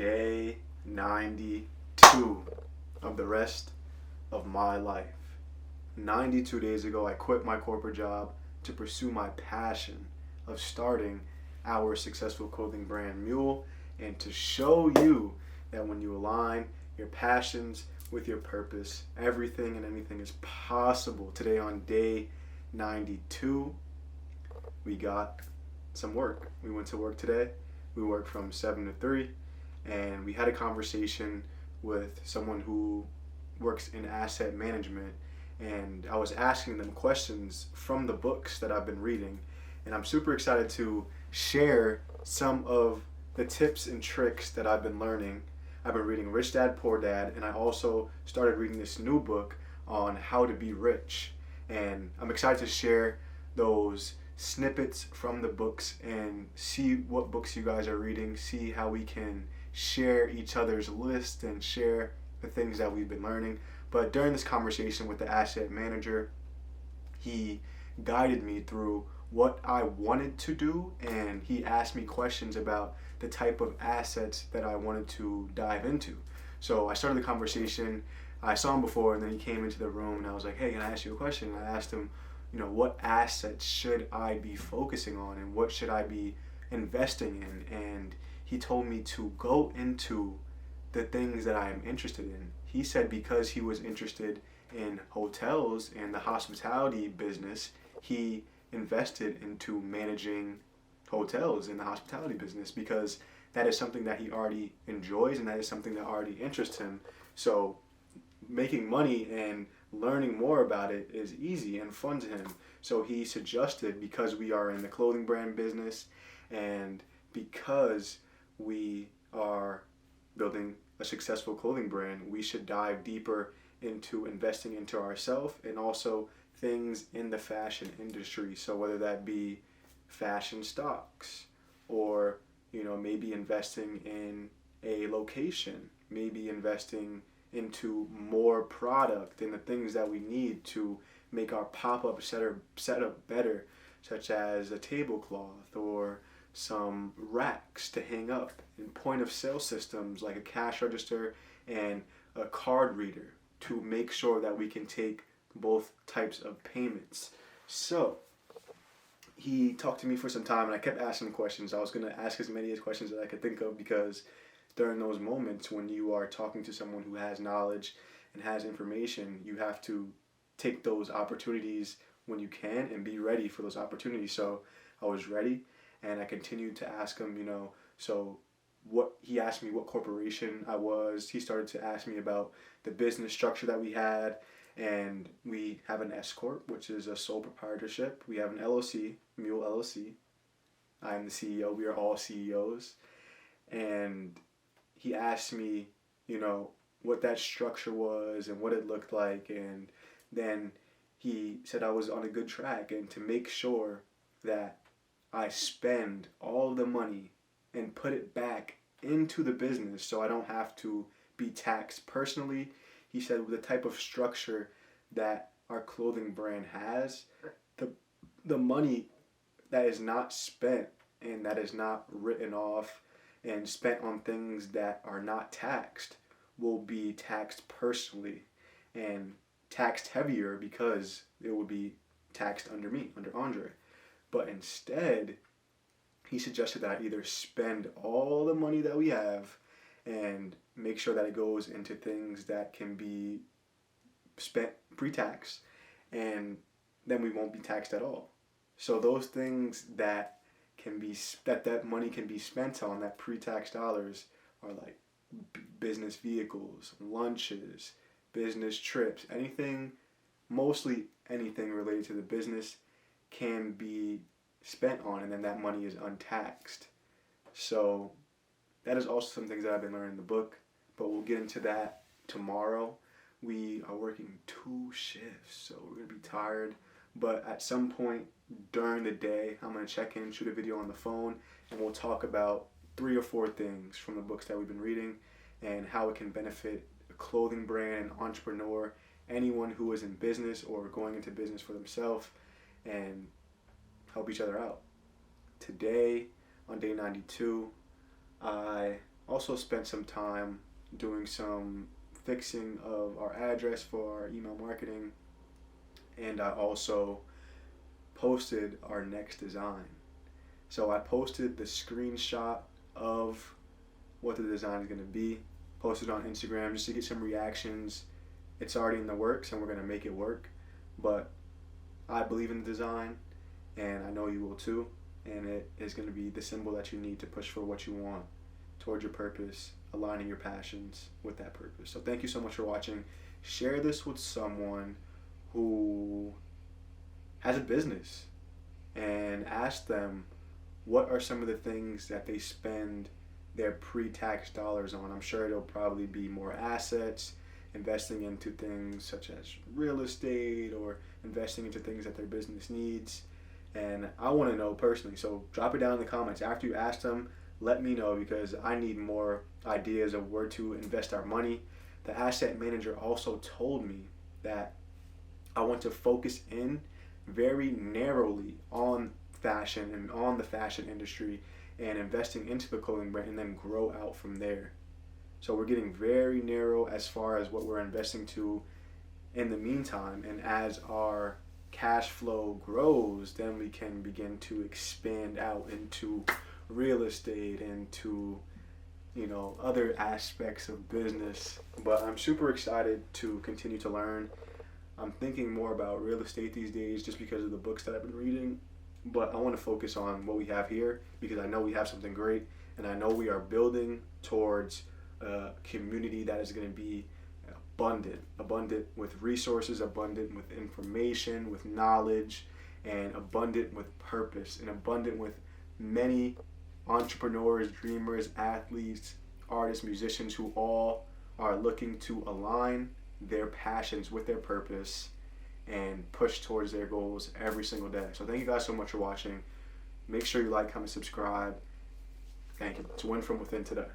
Day 92 of the rest of my life. 92 days ago, I quit my corporate job to pursue my passion of starting our successful clothing brand MUEL, and to show you that when you align your passions with your purpose, everything and anything is possible. Today on day 92, we got some work. We went to work today. We worked from 7 to 3, and we had a conversation with someone who works in asset management, and I was asking them questions from the books that I've been reading, and I'm super excited to share some of the tips and tricks that I've been learning. I've been reading Rich Dad Poor Dad, and I also started reading this new book on how to be rich, and I'm excited to share those snippets from the books and see what books you guys are reading, see how we can share each other's list and share the things that we've been learning. But during this conversation with the asset manager, he guided me through what I wanted to do, and he asked me questions about the type of assets that I wanted to dive into. So I started the conversation. I saw him before, and then he came into the room, and I was like, hey, can I ask you a question? And I asked him, what assets should I be focusing on, and what should I be investing in? And he told me to go into the things that I am interested in. He said because he was interested in hotels and the hospitality business, he invested into managing hotels in the hospitality business because that is something that he already enjoys and that is something that already interests him. So making money and learning more about it is easy and fun to him. So he suggested, because we are in the clothing brand business and because we are building a successful clothing brand, we should dive deeper into investing into ourselves and also things in the fashion industry. So whether that be fashion stocks or maybe investing in a location, maybe investing into more product and the things that we need to make our pop-up setup better, such as a tablecloth or some racks to hang up, and point of sale systems like a cash register and a card reader to make sure that we can take both types of payments. So he talked to me for some time, and I kept asking him questions. I was going to ask as many questions as I could think of, because during those moments when you are talking to someone who has knowledge and has information, you have to take those opportunities when you can and be ready for those opportunities. So I was ready, and I continued to ask him, so what he asked me what corporation I was. He started to ask me about the business structure that we had, and we have an S corp, which is a sole proprietorship. We have an LLC, MUEL LLC. I am the CEO. We are all CEOs, and he asked me, what that structure was and what it looked like, and then he said I was on a good track, and to make sure that I spend all the money and put it back into the business so I don't have to be taxed personally. He said with the type of structure that our clothing brand has, the money that is not spent and that is not written off and spent on things that are not taxed will be taxed personally and taxed heavier because it will be taxed under me, under Andre. But instead, he suggested that I either spend all the money that we have and make sure that it goes into things that can be spent pre-tax, and then we won't be taxed at all. So those things that that money can be spent on, that pre-tax dollars, are like business vehicles, lunches, business trips, mostly anything related to the business can be spent on, and then that money is untaxed. So that is also some things that I've been learning in the book, but we'll get into that tomorrow. We are working 2 shifts, so we're going to be tired, but at some point during the day, I'm going to check in, shoot a video on the phone, and we'll talk about 3 or 4 things from the books that we've been reading and how it can benefit a clothing brand, an entrepreneur, anyone who is in business or going into business for themselves, and help each other out. Today, on day 92, I also spent some time doing some fixing of our address for our email marketing, and I also posted our next design. So I posted the screenshot of what the design is going to be, posted on Instagram just to get some reactions. It's already in the works and we're going to make it work, but I believe in the design and I know you will too, and it is going to be the symbol that you need to push for what you want towards your purpose, aligning your passions with that purpose. So thank you so much for watching. Share this with someone who has a business and ask them what are some of the things that they spend their pre-tax dollars on. I'm sure it'll probably be more assets, investing into things such as real estate or investing into things that their business needs. And I want to know personally, so drop it down in the comments. After you ask them, let me know, because I need more ideas of where to invest our money. The asset manager also told me that I want to focus in very narrowly on fashion and on the fashion industry and investing into the clothing brand and then grow out from there. So we're getting very narrow as far as what we're investing to in the meantime, and as our cash flow grows, then we can begin to expand out into real estate and to, you know, other aspects of business. But I'm super excited to continue to learn. I'm thinking more about real estate these days just because of the books that I've been reading, but I want to focus on what we have here because I know we have something great, and I know we are building towards a community that is going to be abundant with resources, abundant with information, with knowledge, and abundant with purpose, and abundant with many entrepreneurs, dreamers, athletes, artists, musicians who all are looking to align their passions with their purpose and push towards their goals every single day. So thank you guys so much for watching. Make sure you like, comment, subscribe. Thank you. It's Win From Within today.